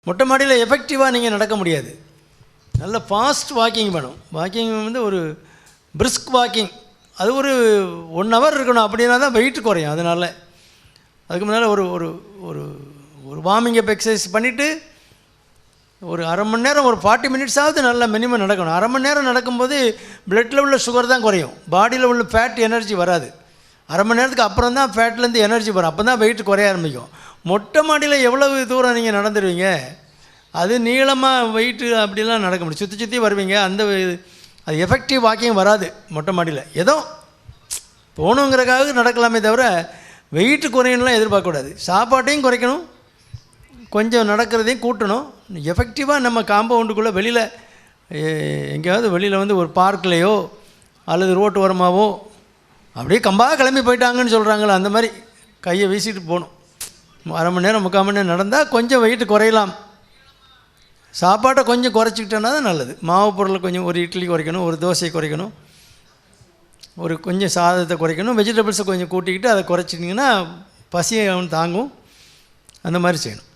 மொட்டை மாடியில் எஃபெக்டிவாக நீங்கள் நடக்க முடியாது. நல்ல ஃபாஸ்ட் வாக்கிங் வேணும். வாக்கிங் வந்து ஒரு பிரிஸ்க் வாக்கிங், அது ஒரு 1 ஹவர் இருக்கணும். அப்படின்னா தான் வெயிட் குறையும். அதனால் அதுக்கு முன்னால் ஒரு ஒரு ஒரு ஒரு வார்மிங் அப் எக்ஸசைஸ் பண்ணிவிட்டு ஒரு அரை மணி நேரம், ஒரு 40 மினிட்ஸாவது நல்லா மினிமம் நடக்கணும். அரை மணி நேரம் நடக்கும்போது பிளட்டில் உள்ள சுகர் தான் குறையும், பாடியில் உள்ள ஃபேட் எனர்ஜி வராது. அரை மணி நேரத்துக்கு அப்புறம் தான் ஃபேட்லேருந்து எனர்ஜி வரும். அப்போ தான் வெயிட் குறைய ஆரம்பிக்கும். மொட்டை மாடியில் எவ்வளவு தூரம் நீங்கள் நடந்துடுவீங்க? அது நீளமாக வெயிட்டு அப்படிலாம் நடக்க முடியும். சுற்றி சுற்றி வருவீங்க. அது எஃபெக்டிவ் வாக்கிங் வராது மொட்டை மாடியில். ஏதோ போகணுங்கிறக்காக நடக்கலாமே தவிர வெயிட்டு குறையணும்லாம் எதிர்பார்க்கக்கூடாது. சாப்பாட்டையும் குறைக்கணும், கொஞ்சம் நடக்கிறதையும் கூட்டணும். எஃபெக்டிவாக நம்ம காம்பவுண்டுக்குள்ளே வெளியில் எங்கேயாவது வெளியில் வந்து ஒரு பார்க்லேயோ அல்லது ரோட்டு ஓரமாகவோ அப்படியே கம்பாக கிளம்பி போயிட்டாங்கன்னு சொல்கிறாங்களே, அந்த மாதிரி கையை வீசிட்டு போகணும். அரை மணி நேரம் 3/4 மணி நேரம் நடந்தால் கொஞ்சம் வெயிட்டு குறையலாம். சாப்பாட்டை கொஞ்சம் குறைச்சிக்கிட்டோன்னா தான் நல்லது. மாவு பொருளை கொஞ்சம், ஒரு இட்லி குறைக்கணும், ஒரு தோசையை குறைக்கணும், ஒரு கொஞ்சம் சாதத்தை குறைக்கணும், வெஜிடபிள்ஸை கொஞ்சம் கூட்டிக்கிட்டு அதை குறைச்சிட்டிங்கன்னா பசியை அவன் தாங்கும். அந்த மாதிரி செய்யணும்.